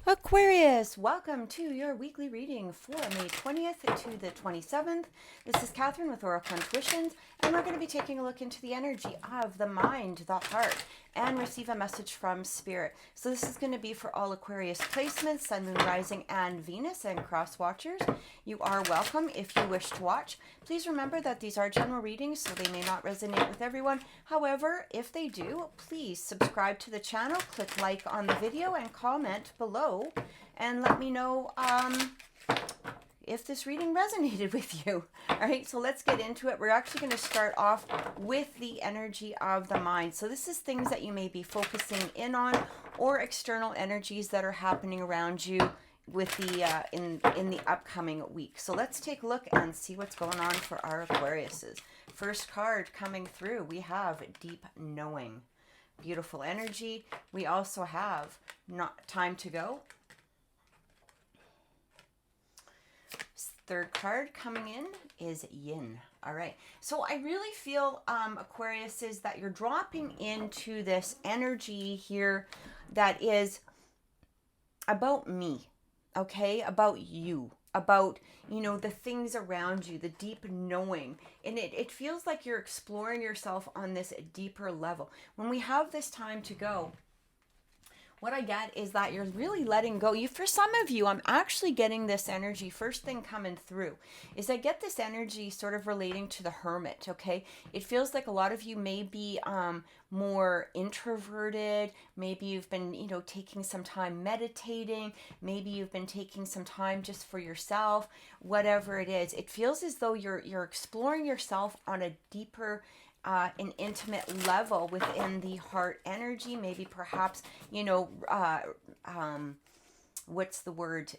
Aquarius, welcome to your weekly reading for May 20th to the 27th. This is Catherine with Oracle Intuitions, and we're going to be taking a look into the energy of the mind, the heart, and receive a message from Spirit. So this is going to be for all Aquarius placements, Sun, Moon, Rising, and Venus, and cross watchers. You are welcome if you wish to watch. Please remember that these are general readings, so they may not resonate with everyone. However, if they do, please subscribe to the channel, click like on the video, and comment below and let me know if this reading resonated with you. All right, so let's get into it. We're actually going to start off with the energy of the mind. So this is things that you may be focusing in on, or external energies that are happening around you with the in the upcoming week. So let's take a look and see what's going on for our Aquariuses. First card coming through, we have deep knowing. Beautiful energy. We also have not time to go. Third card coming in is yin. All right. So I really feel, Aquarius, is that you're dropping into this energy here that is about me, okay? About you, about, the things around you, the deep knowing. And it feels like you're exploring yourself on this deeper level. When we have this time to go, what I get is that you're really letting go. For some of you, I'm actually getting this energy. First thing coming through is I get this energy sort of relating to the hermit, okay? It feels like a lot of you may be more introverted. Maybe you've been, taking some time meditating. Maybe you've been taking some time just for yourself. Whatever it is, it feels as though you're exploring yourself on a deeper an intimate level within the heart energy. Maybe perhaps, what's the word,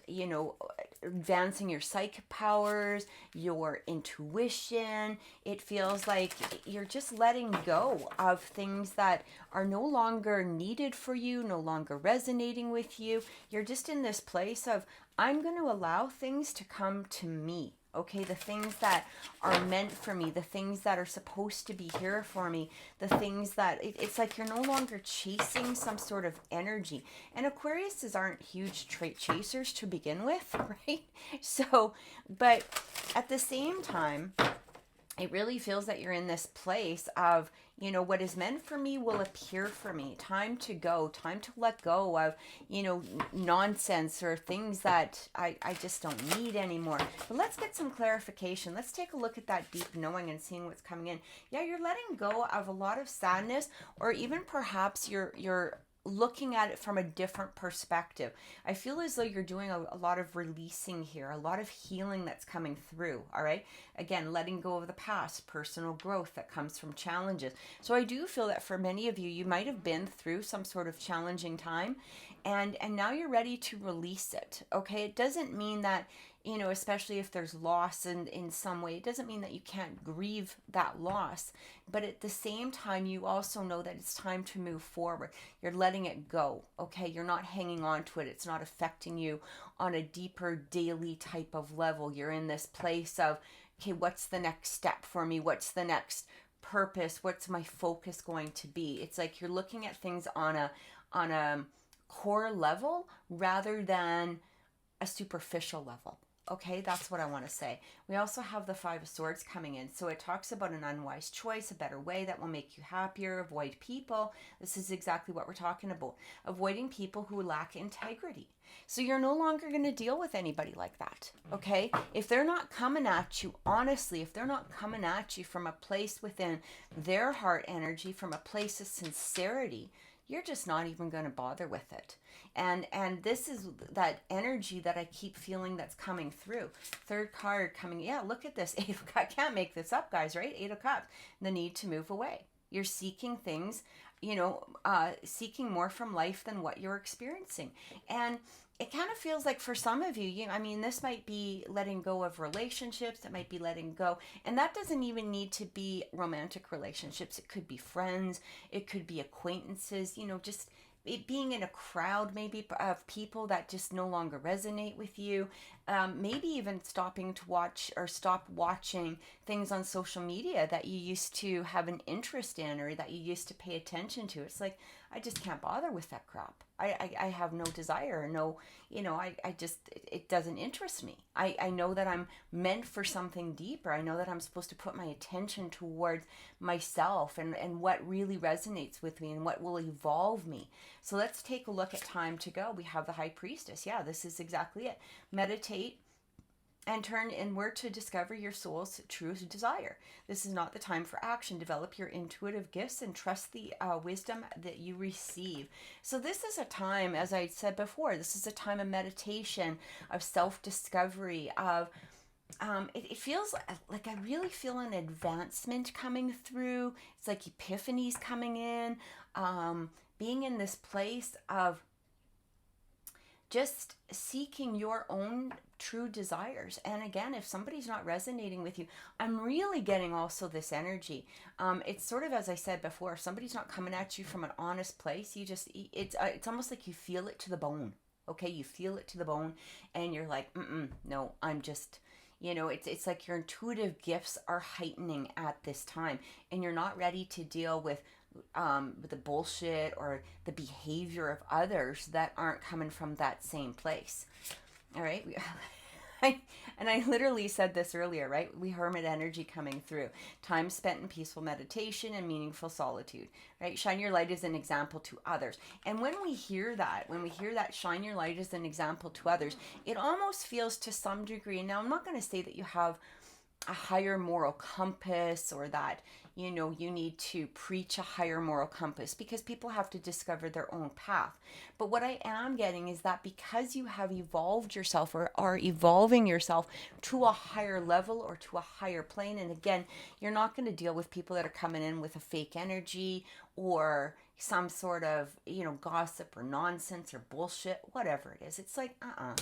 advancing your psychic powers, your intuition. It feels like you're just letting go of things that are no longer needed for you, no longer resonating with you. You're just in this place of, I'm going to allow things to come to me. Okay, the things that are meant for me, the things that are supposed to be here for me, the things that, it's like you're no longer chasing some sort of energy. And Aquariuses aren't huge trait chasers to begin with, right? So, but at the same time, it really feels that you're in this place of, what is meant for me will appear for me. Time to go, time to let go of, nonsense or things that I just don't need anymore. But let's get some clarification. Let's take a look at that deep knowing and seeing what's coming in. Yeah, you're letting go of a lot of sadness, or even perhaps you're looking at it from a different perspective. I feel as though you're doing a lot of releasing here, a lot of healing that's coming through. All right. Again, letting go of the past, personal growth that comes from challenges. So I do feel that for many of you, you might have been through some sort of challenging time, and now you're ready to release it. Okay. It doesn't mean that, especially if there's loss in some way, it doesn't mean that you can't grieve that loss. But at the same time, you also know that it's time to move forward. You're letting it go, okay? You're not hanging on to it. It's not affecting you on a deeper daily type of level. You're in this place of, okay, what's the next step for me? What's the next purpose? What's my focus going to be? It's like you're looking at things on a core level rather than a superficial level. Okay, that's what I want to say. We also have the Five of Swords coming in. So it talks about an unwise choice, a better way that will make you happier, avoid people. This is exactly what we're talking about. Avoiding people who lack integrity. So you're no longer going to deal with anybody like that, okay? If they're not coming at you, honestly, if they're not coming at you from a place within their heart energy, from a place of sincerity, you're just not even going to bother with it. And this is that energy that I keep feeling that's coming through. Third card coming, yeah, look at this. I can't make this up, guys, right? 8 of Cups, the need to move away. You're seeking things, seeking more from life than what you're experiencing. And it kind of feels like for some of you, this might be letting go of relationships. It might be letting go. And that doesn't even need to be romantic relationships. It could be friends. It could be acquaintances, just it being in a crowd maybe of people that just no longer resonate with you. Maybe even stopping to watch or stop watching things on social media that you used to have an interest in or that you used to pay attention to. It's like, I just can't bother with that crap. I have no desire, no, I just, it doesn't interest me. I know that I'm meant for something deeper. I know that I'm supposed to put my attention towards myself and what really resonates with me and what will evolve me. So let's take a look at time to go. We have the High Priestess. Yeah, this is exactly it. Meditate and turn inward to discover your soul's true desire. This is not the time for action. Develop your intuitive gifts and trust the wisdom that you receive. So this is a time, as I said before, this is a time of meditation, of self-discovery, of it feels like I really feel an advancement coming through. It's like epiphanies coming in, being in this place of just seeking your own true desires. And again, if somebody's not resonating with you, I'm really getting also this energy. It's sort of, as I said before, if somebody's not coming at you from an honest place, you just, it's almost like you feel it to the bone. Okay, you feel it to the bone, and you're like, no, I'm just, it's like your intuitive gifts are heightening at this time, and you're not ready to deal with the bullshit or the behavior of others that aren't coming from that same place. All right. And I literally said this earlier, right? We hermit energy coming through. Time spent in peaceful meditation and meaningful solitude, right? Shine your light as an example to others. And when we hear that shine your light as an example to others, it almost feels to some degree. Now, I'm not going to say that you have a higher moral compass or that you need to preach a higher moral compass, because people have to discover their own path. But what I am getting is that because you have evolved yourself or are evolving yourself to a higher level or to a higher plane, and again, you're not going to deal with people that are coming in with a fake energy or some sort of gossip or nonsense or bullshit, whatever it is. It's like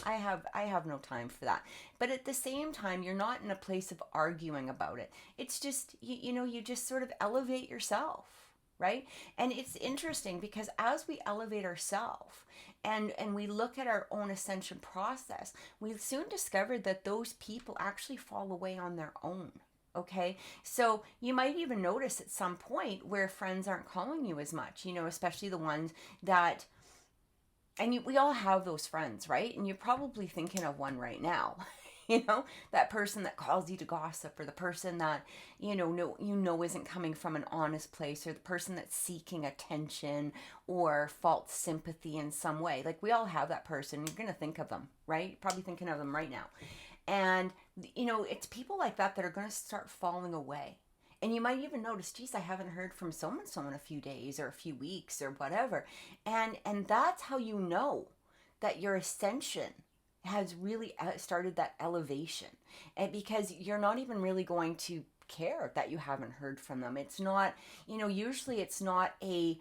I have no time for that. But at the same time, you're not in a place of arguing about it. It's just you just sort of elevate yourself, right? And it's interesting because as we elevate ourselves and we look at our own ascension process, we soon discovered that those people actually fall away on their own. Okay, so you might even notice at some point where friends aren't calling you as much, especially the ones that, and we all have those friends, right? And you're probably thinking of one right now, that person that calls you to gossip, or the person that, isn't coming from an honest place, or the person that's seeking attention or false sympathy in some way. Like, we all have that person. You're going to think of them, right? You're probably thinking of them right now. And, it's people like that that are going to start falling away. And you might even notice, geez, I haven't heard from so-and-so in a few days or a few weeks or whatever. And that's how you know that your ascension has really started that elevation. And because you're not even really going to care that you haven't heard from them. It's not, usually it's not a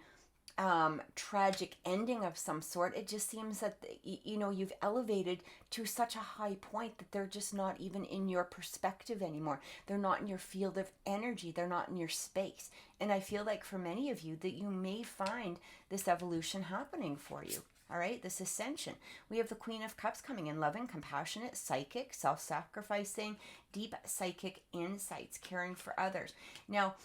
tragic ending of some sort. It just seems that you've elevated to such a high point that they're just not even in your perspective anymore. They're not in your field of energy. They're not in your space. And I feel like for many of you that you may find this evolution happening for you. All right, this ascension. We have the Queen of Cups coming in, loving, compassionate, psychic, self-sacrificing, deep psychic insights, caring for others. Now,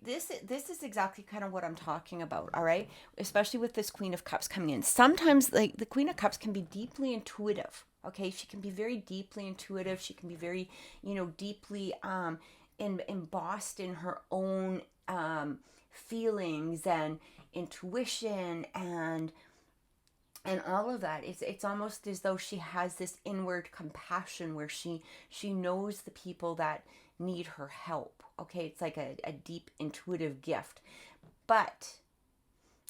this is exactly kind of what I'm talking about, all right? Especially with this Queen of Cups coming in. Sometimes, like, the Queen of Cups can be deeply intuitive, okay? She can be very deeply intuitive. She can be very, deeply embossed in her own feelings and intuition and all of that. It's almost as though she has this inward compassion where she knows the people that need her help. Okay, it's like a deep intuitive gift. But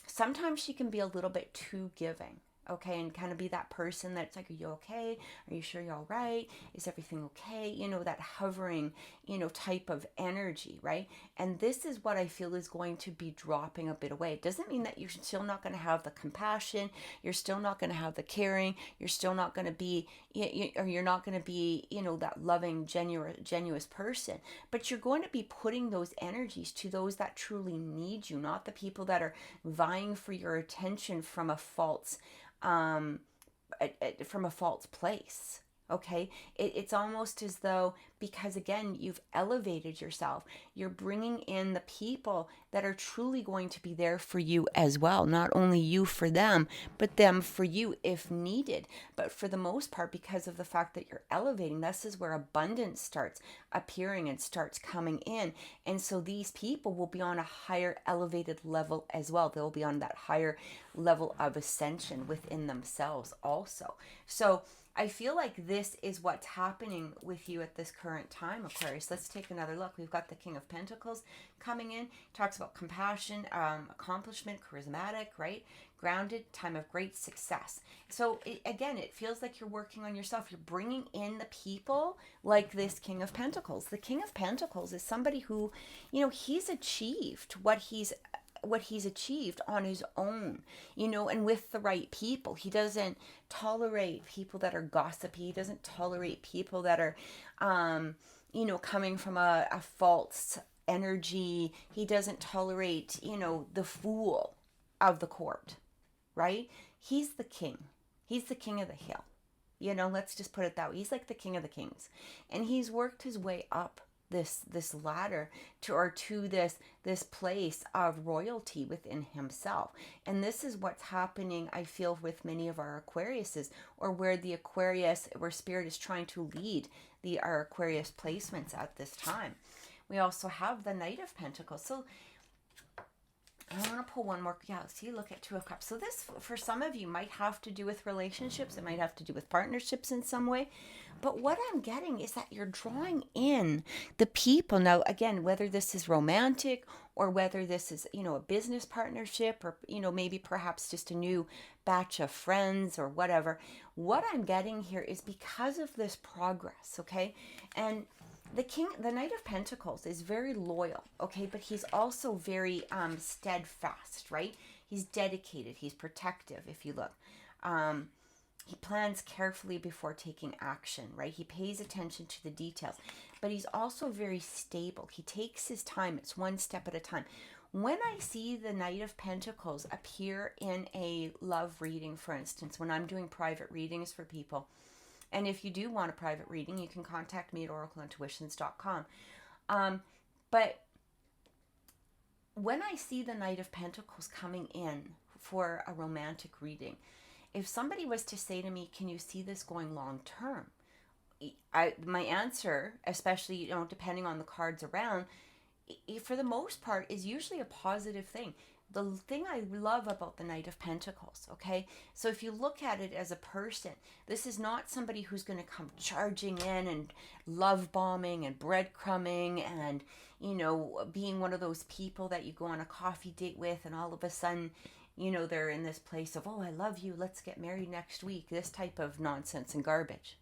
sometimes she can be a little bit too giving. Okay, and kind of be that person that's like, are you okay? Are you sure you're all right? Is everything okay? That hovering, type of energy, right? And this is what I feel is going to be dropping a bit away. It doesn't mean that you're still not going to have the compassion. You're still not going to have the caring. You're still not going to be, or you're not going to be, that loving, genuine person. But you're going to be putting those energies to those that truly need you, not the people that are vying for your attention from a false place. Okay, it's almost as though because again, you've elevated yourself. You're bringing in the people that are truly going to be there for you as well. Not only you for them, but them for you if needed. But for the most part, because of the fact that you're elevating, this is where abundance starts appearing and starts coming in. And so these people will be on a higher elevated level as well. They'll be on that higher level of ascension within themselves also. So I feel like this is what's happening with you at this current time, Aquarius. Let's take another look. We've got the King of Pentacles coming in. Talks about compassion, accomplishment, charismatic, right? Grounded, time of great success. So again, it feels like you're working on yourself. You're bringing in the people like this King of Pentacles. The King of Pentacles is somebody who, he's achieved what he's achieved on his own, and with the right people. He doesn't tolerate people that are gossipy. He doesn't tolerate people that are, coming from a false energy. He doesn't tolerate, the fool of the court, right? He's the king. He's the king of the hill. Let's just put it that way. He's like the king of the kings. And he's worked his way up this ladder to this place of royalty within himself. And this is what's happening, I feel, with many of our Aquariuses, or where Spirit is trying to lead our Aquarius placements at this time. We also have the Knight of Pentacles. So I want to pull one more. Yeah, see, look at Two of Cups. So this, for some of you, might have to do with relationships. It might have to do with partnerships in some way. But what I'm getting is that you're drawing in the people. Now, again, whether this is romantic or whether this is, a business partnership, or, maybe perhaps just a new batch of friends or whatever. What I'm getting here is because of this progress, okay? And the Knight of Pentacles is very loyal, okay? But he's also very steadfast, right? He's dedicated. He's protective, if you look. He plans carefully before taking action, right? He pays attention to the details. But he's also very stable. He takes his time. It's one step at a time. When I see the Knight of Pentacles appear in a love reading, for instance, when I'm doing private readings for people, and if you do want a private reading, you can contact me at oracleintuitions.com. But when I see the Knight of Pentacles coming in for a romantic reading, if somebody was to say to me, can you see this going long term? My answer, especially, depending on the cards around, for the most part, is usually a positive thing. The thing I love about the Knight of Pentacles, okay? So if you look at it as a person, this is not somebody who's going to come charging in and love bombing and breadcrumbing and, being one of those people that you go on a coffee date with and all of a sudden, they're in this place of, oh, I love you, let's get married next week. This type of nonsense and garbage.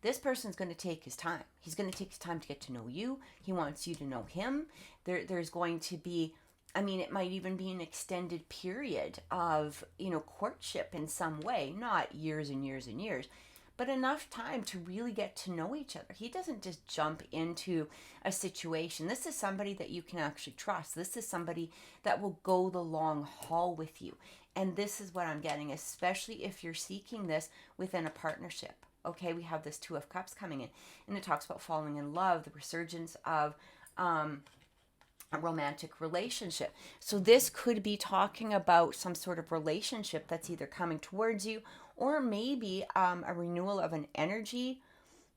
This person's going to take his time. He's going to take his time to get to know you. He wants you to know him. There's going to be, it might even be an extended period of, courtship in some way, not years and years and years, but enough time to really get to know each other. He doesn't just jump into a situation. This is somebody that you can actually trust. This is somebody that will go the long haul with you. And this is what I'm getting, especially if you're seeking this within a partnership. Okay, we have this Two of Cups coming in, and it talks about falling in love, the resurgence of a romantic relationship. So this could be talking about some sort of relationship that's either coming towards you, or maybe a renewal of an energy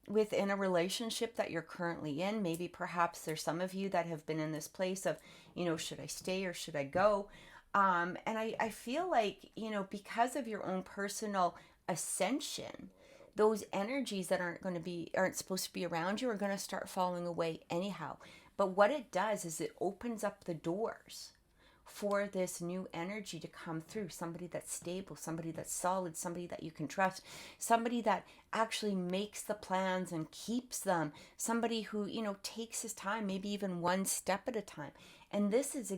within a relationship that you're currently in. Maybe perhaps there's some of you that have been in this place of, should I stay or should I go? And I feel like, because of your own personal ascension, those energies that aren't supposed to be around you are going to start falling away anyhow. But what it does is it opens up the doors for this new energy to come through. Somebody that's stable, somebody that's solid, somebody that you can trust, somebody that actually makes the plans and keeps them, somebody who, takes his time, maybe even one step at a time. And this is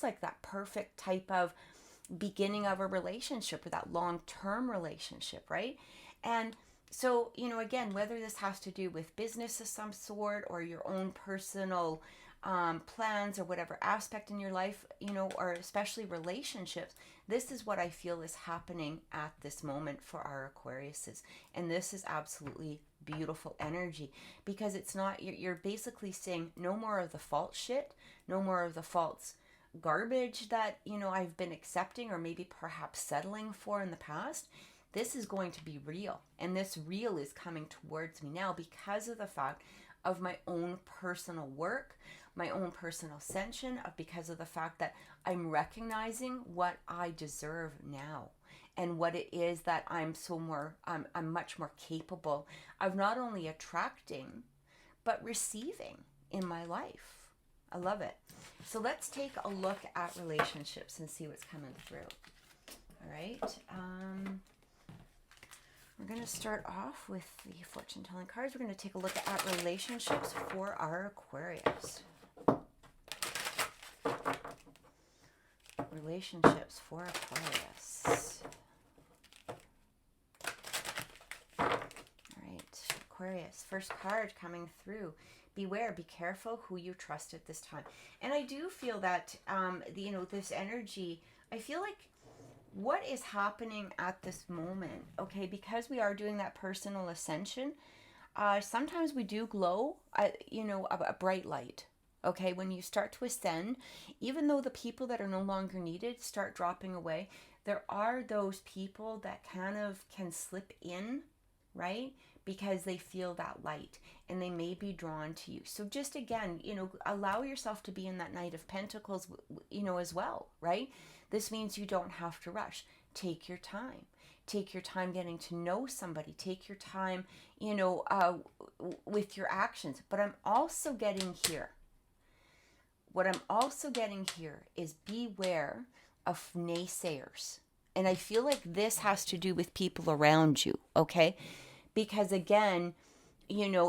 like that perfect type of beginning of a relationship, or that long-term relationship, right? And so, again, whether this has to do with business of some sort or your own personal plans or whatever aspect in your life, or especially relationships, this is what I feel is happening at this moment for our Aquariuses. And this is absolutely beautiful energy, because it's not, you're basically saying no more of the false shit, no more of the false garbage that, I've been accepting or maybe perhaps settling for in the past. This is going to be real. And this real is coming towards me now because of the fact of my own personal work, my own personal ascension, because of the fact that I'm recognizing what I deserve now and what it is that I'm much more capable of not only attracting, but receiving in my life. I love it. So let's take a look at relationships and see what's coming through. All right. We're going to start off with the fortune telling cards. We're going to take a look at relationships for our Aquarius. Relationships for Aquarius. All right, Aquarius, first card coming through. Beware, be careful who you trust at this time. And I do feel that, this energy, I feel like what is happening at this moment, okay, because we are doing that personal ascension, sometimes we do glow, a bright light. Okay, when you start to ascend, even though the people that are no longer needed start dropping away, there are those people that kind of can slip in, right? Because they feel that light and they may be drawn to you. So just again, allow yourself to be in that Knight of Pentacles, as well, right? This means you don't have to rush. Take your time. Take your time getting to know somebody. Take your time, with your actions. But I'm also getting here. What I'm also getting here is beware of naysayers. And I feel like this has to do with people around you, okay? Because again,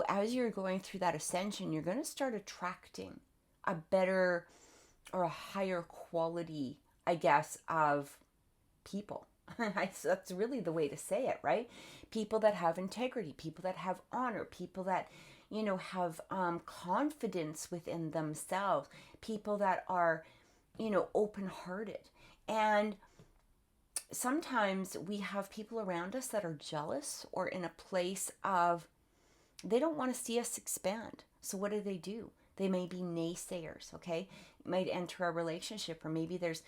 as you're going through that ascension, you're going to start attracting a better or a higher quality, I guess, of people. That's really the way to say it, right? People that have integrity, people that have honor, people that, have confidence within themselves, people that are, open-hearted. And sometimes we have people around us that are jealous or in a place of, they don't want to see us expand. So what do? They may be naysayers, okay? Might enter a relationship, or maybe there's,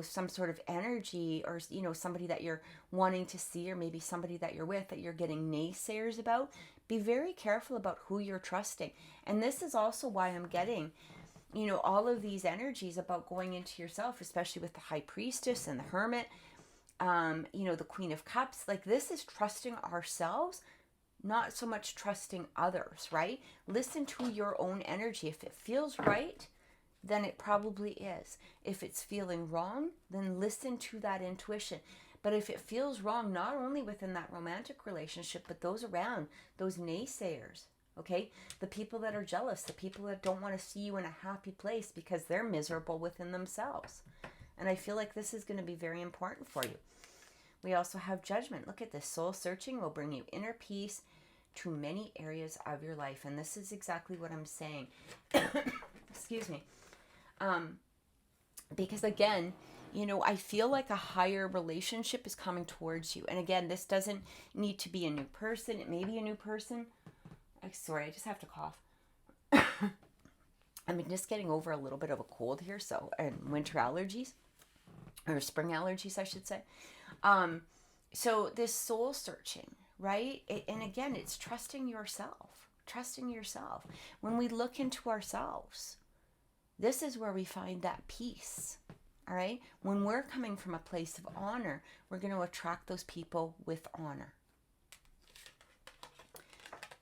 some sort of energy or, somebody that you're wanting to see, or maybe somebody that you're with that you're getting naysayers about. Be very careful about who you're trusting. And this is also why I'm getting, all of these energies about going into yourself, especially with the High Priestess and the Hermit, the Queen of Cups. Like, this is trusting ourselves, not so much trusting others, right? Listen to your own energy. If it feels right, then it probably is. If it's feeling wrong, then listen to that intuition. But if it feels wrong, not only within that romantic relationship, but those around, those naysayers, okay? The people that are jealous, the people that don't want to see you in a happy place because they're miserable within themselves. And I feel like this is going to be very important for you. We also have Judgment. Look at this. Soul searching will bring you inner peace to many areas of your life. And this is exactly what I'm saying. Excuse me. Because again, I feel like a higher relationship is coming towards you. And again, this doesn't need to be a new person. It may be a new person. Sorry, I just have to cough. I'm just getting over a little bit of a cold here, and winter allergies, or spring allergies, I should say. So this soul searching, right? And again, it's trusting yourself. When we look into ourselves, this is where we find that peace. All right. When we're coming from a place of honor, we're going to attract those people with honor.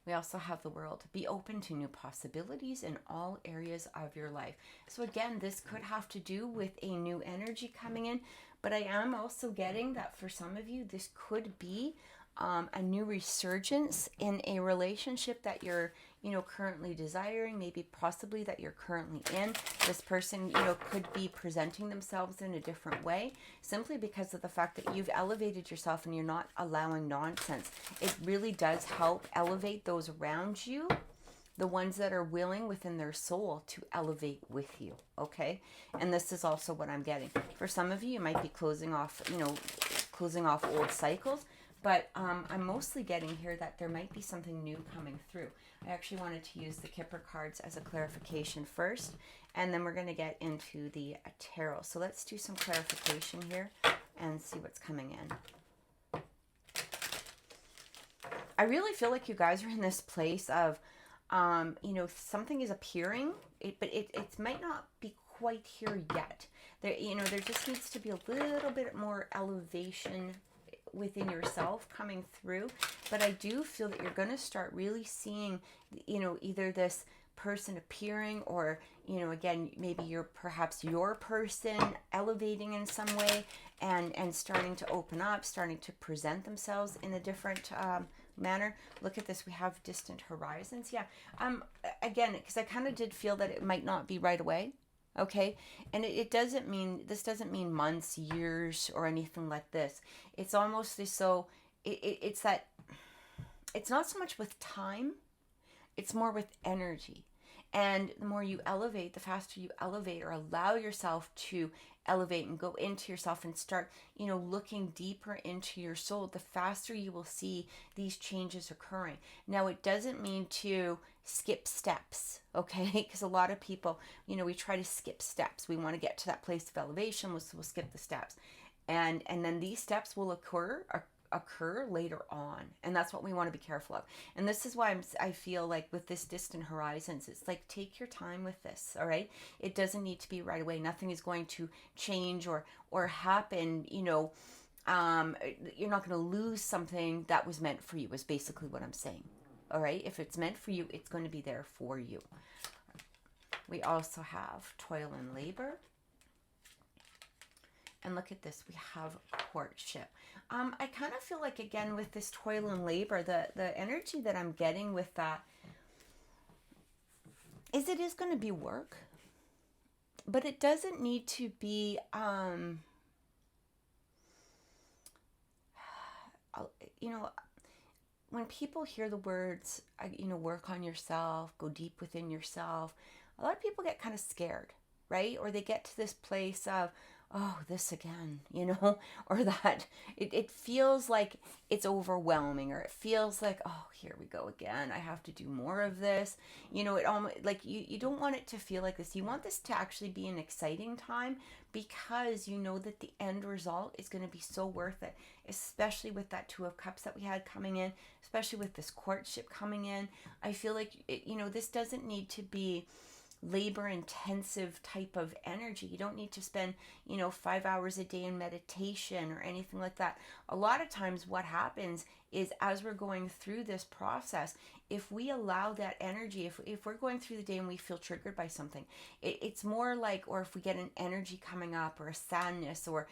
We also have the World. Be open to new possibilities in all areas of your life. So again, this could have to do with a new energy coming in, but I am also getting that for some of you, this could be a new resurgence in a relationship that you're, currently desiring, maybe possibly that you're currently in. This person, could be presenting themselves in a different way simply because of the fact that you've elevated yourself and you're not allowing nonsense. It really does help elevate those around you the ones that are willing within their soul to elevate with you, okay? And this is also what I'm getting. For some of you, you might be closing off, closing off old cycles, but I'm mostly getting here that there might be something new coming through. I actually wanted to use the Kipper cards as a clarification first, and then we're going to get into the tarot. So let's do some clarification here and see what's coming in. I really feel like you guys are in this place of, something is appearing, but it might not be quite here yet. There just needs to be a little bit more elevation within yourself coming through. But I do feel that you're going to start really seeing, either this person appearing, or again, maybe perhaps your person elevating in some way and starting to open up, starting to present themselves in a different manner. Look at this, we have distant horizons. Yeah, again, because I kind of did feel that it might not be right away. Okay, and this doesn't mean months, years, or anything like this. It's almost as though it's that it's not so much with time, it's more with energy. And the more you elevate, the faster you elevate, or allow yourself to elevate and go into yourself and start, looking deeper into your soul, the faster you will see these changes occurring. Now, it doesn't mean to skip steps, okay? Because a lot of people, we try to skip steps. We want to get to that place of elevation, we'll skip the steps. And then these steps will occur later on, and that's what we want to be careful of. And this is why I feel like with this distant horizons, it's like, take your time with this. All right, it doesn't need to be right away. Nothing is going to change or happen. You're not going to lose something that was meant for you, is basically what I'm saying. All right, if it's meant for you, it's going to be there for you. We also have toil and labor. And look at this, we have courtship. I kind of feel like, again, with this toil and labor, the energy that I'm getting with that is it is going to be work, but it doesn't need to be, when people hear the words, work on yourself, go deep within yourself, a lot of people get kind of scared, right? Or they get to this place of, oh, this again, or that it feels like it's overwhelming, or it feels like, oh, here we go again. I have to do more of this. It almost like you don't want it to feel like this. You want this to actually be an exciting time, because you know that the end result is going to be so worth it, especially with that Two of Cups that we had coming in, especially with this courtship coming in. I feel like, this doesn't need to be labor intensive type of energy. You don't need to spend 5 hours a day in meditation or anything like that. A lot of times what happens is, as we're going through this process, if we allow that energy, if we're going through the day and we feel triggered by something, it's more like, or if we get an energy coming up, or a sadness, or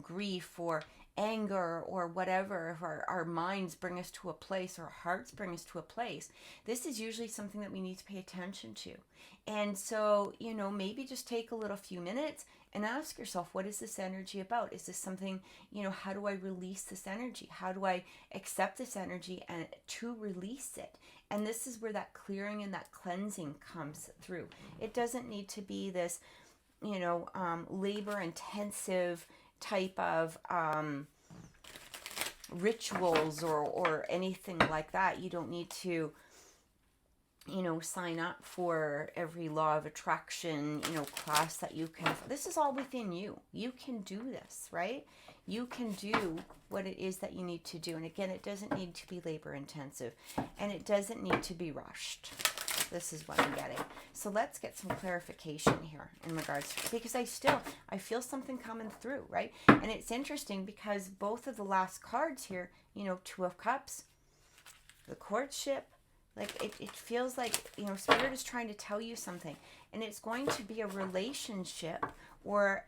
grief, or anger, or whatever, if our minds bring us to a place, or our hearts bring us to a place, this is usually something that we need to pay attention to. And so, maybe just take a little few minutes and ask yourself, what is this energy about? Is this something, how do I release this energy? How do I accept this energy and to release it? And this is where that clearing and that cleansing comes through. It doesn't need to be this, labor intensive type of rituals or anything like that. You don't need to sign up for every law of attraction class that you can. This is all within you. You can do this, right? You can do what it is that you need to do. And again, it doesn't need to be labor intensive, and it doesn't need to be rushed. This is what I'm getting. So let's get some clarification here in regards to, because I feel something coming through, right? And it's interesting because both of the last cards here, Two of Cups, the courtship, like it feels like, Spirit is trying to tell you something, and it's going to be a relationship, or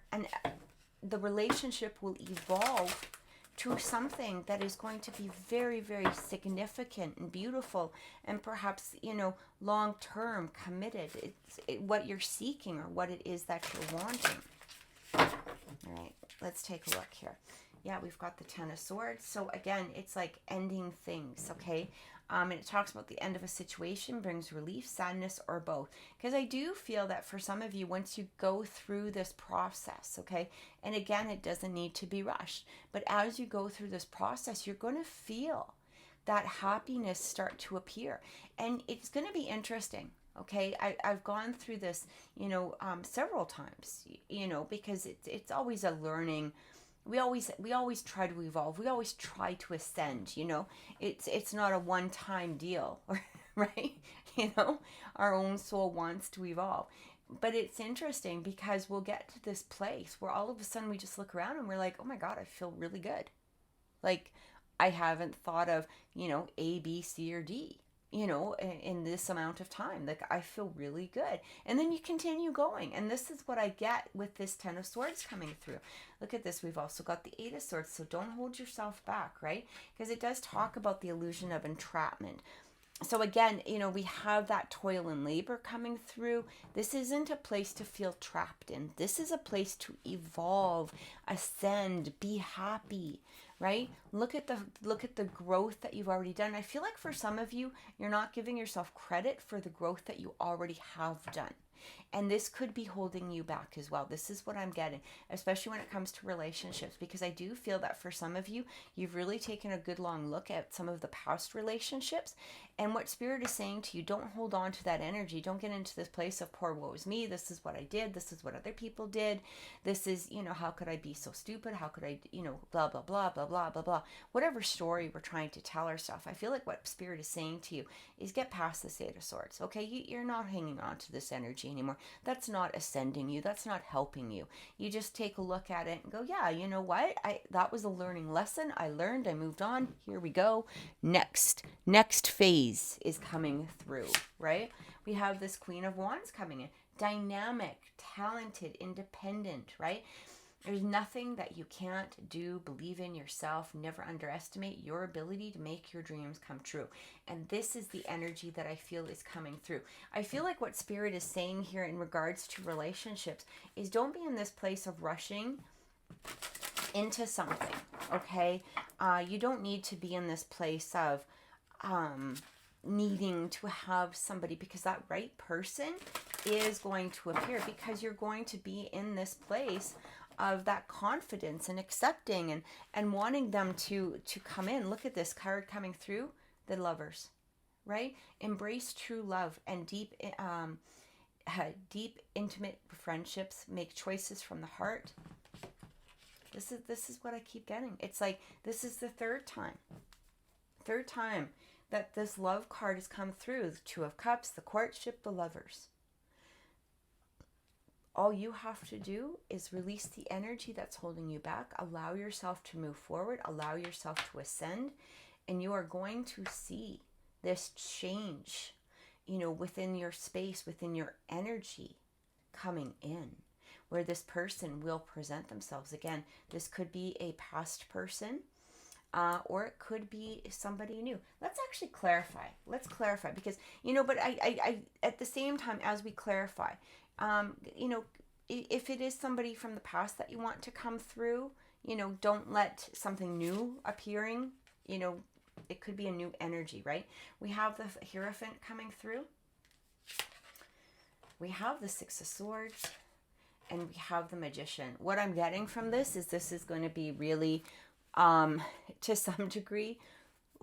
the relationship will evolve to something that is going to be very, very significant and beautiful, and perhaps, long-term committed. It's what you're seeking, or what it is that you're wanting. All right, let's take a look here. Yeah, we've got the Ten of Swords. So again, it's like ending things, okay? And it talks about the end of a situation brings relief, sadness, or both. Because I do feel that for some of you, once you go through this process, okay, and again, it doesn't need to be rushed, but as you go through this process, you're going to feel that happiness start to appear. And it's going to be interesting. Okay, I've gone through this, several times, because it's always a learning. We always try to evolve. We always try to ascend. It's not a one-time deal, right? Our own soul wants to evolve, but it's interesting because we'll get to this place where all of a sudden we just look around and we're like, oh my God, I feel really good. Like I haven't thought of A, B, C, or D in this amount of time. Like I feel really good. And then you continue going. And this is what I get with this Ten of Swords coming through. Look at this. We've also got the Eight of Swords. So don't hold yourself back, right? Because it does talk about the illusion of entrapment. So again, we have that toil and labor coming through. This isn't a place to feel trapped in. This is a place to evolve, ascend, be happy, right? Look at the growth that you've already done. I feel like for some of you, you're not giving yourself credit for the growth that you already have done. And this could be holding you back as well. This is what I'm getting, especially when it comes to relationships, because I do feel that for some of you, you've really taken a good long look at some of the past relationships. And what Spirit is saying to you, don't hold on to that energy. Don't get into this place of poor woe is me. This is what I did. This is what other people did. This is, how could I be so stupid? How could I, blah, blah, blah, blah, blah, blah, blah. Whatever story we're trying to tell ourselves, I feel like what Spirit is saying to you is get past this Eight of Swords, okay? You're not hanging on to this energy anymore. That's not ascending you. That's not helping you. You just take a look at it and go, yeah, you know what? That was a learning lesson. I learned. I moved on. Here we go. Next phase is coming through, right? We have this Queen of Wands coming in. Dynamic, talented, independent, right? There's nothing that you can't do. Believe in yourself. Never underestimate your ability to make your dreams come true. And this is the energy that I feel is coming through. I feel like what Spirit is saying here in regards to relationships is don't be in this place of rushing into something, okay? You don't need to be in this place of needing to have somebody, because that right person is going to appear, because you're going to be in this place of that confidence and accepting and wanting them to come in. Look at this card coming through, the Lovers, right? Embrace true love and deep intimate friendships. Make choices from the heart. This is what I keep getting. It's like this is the third time that this love card has come through. The Two of Cups, the courtship, the Lovers. All you have to do is release the energy that's holding you back. Allow yourself to move forward. Allow yourself to ascend. And you are going to see this change, within your space, within your energy coming in, where this person will present themselves. Again, this could be a past person, or it could be somebody new. Let's actually clarify. Let's clarify, because, but I at the same time, as we clarify, if it is somebody from the past that you want to come through, don't let something new appearing, it could be a new energy, right? We have the Hierophant coming through. We have the Six of Swords, and we have the Magician. What I'm getting from this is going to be really, to some degree,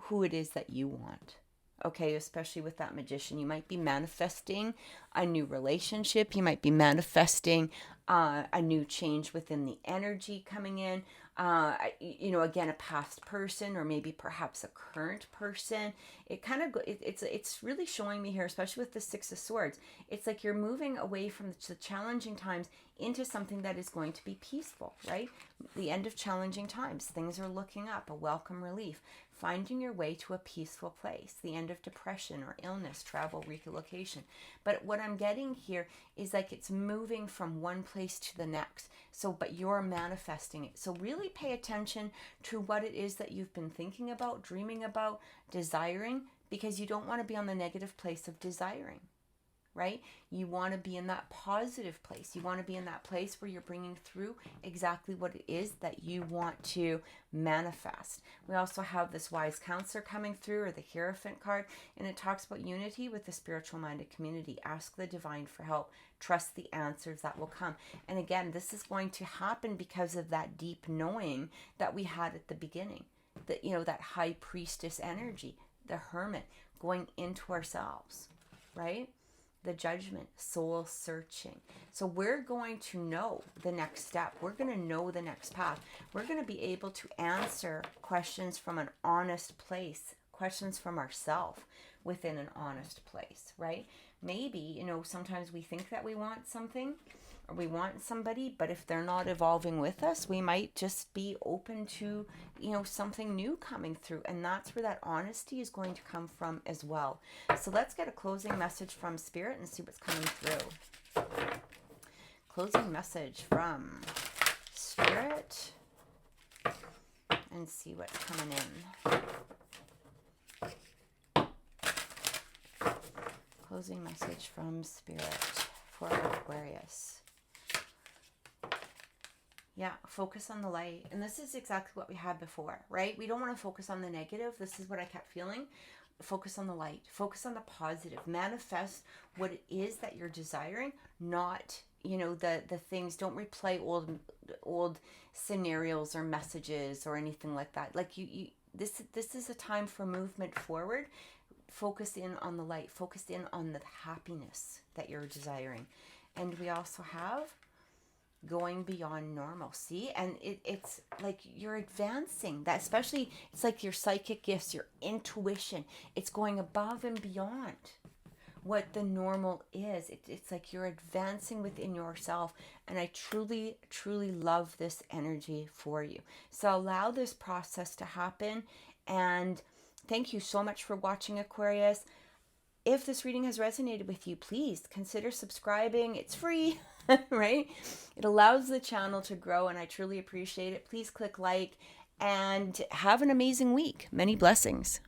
who it is that you want. Okay, especially with that Magician. You might be manifesting a new relationship. You might be manifesting a new change within the energy coming in. Again, a past person, or maybe perhaps a current person. It kind of it's really showing me here, especially with the Six of Swords. It's like you're moving away from the challenging times into something that is going to be peaceful, right? The end of challenging times. Things are looking up, a welcome relief. Finding your way to a peaceful place, the end of depression or illness, travel, relocation. But what I'm getting here is like it's moving from one place to the next. But you're manifesting it. So really pay attention to what it is that you've been thinking about, dreaming about, desiring, because you don't want to be on the negative place of desiring. right? You want to be in that positive place. You want to be in that place where you're bringing through exactly what it is that you want to manifest. We also have this wise counselor coming through, or the Hierophant card, and it talks about unity with the spiritual minded community. Ask the divine for help. Trust the answers that will come. And again, this is going to happen because of that deep knowing that we had at the beginning. That, you know, that high priestess energy, the hermit, going into ourselves, right? The judgment, soul searching. So we're going to know the next step. We're going to know the next path. We're going to be able to answer questions from an honest place, questions from ourselves within an honest place, right? Maybe, you know, sometimes we think that we want something or we want somebody, but if they're not evolving with us, we might just be open to, you know, something new coming through. And that's where that honesty is going to come from as well. So let's get a closing message from Spirit and see what's coming through. Closing message from Spirit and see what's coming in. Closing message from Spirit for Aquarius. Yeah, focus on the light. And this is exactly what we had before, right? We don't want to focus on the negative. This is what I kept feeling. Focus on the light. Focus on the positive. Manifest what it is that you're desiring, not, you know, the things. Don't replay old scenarios or messages or anything like that. Like this is a time for movement forward. Focus in on the light. Focus in on the happiness that you're desiring. And we also have going beyond normal. See, and it's like you're advancing that, especially it's like your psychic gifts, your intuition, it's going above and beyond what the normal is. It's like you're advancing within yourself, and I truly love this energy for you. So allow this process to happen, and thank you so much for watching, Aquarius. If this reading has resonated with you, please consider subscribing. It's free, right? It allows the channel to grow, and I truly appreciate it. Please click like and have an amazing week. Many blessings.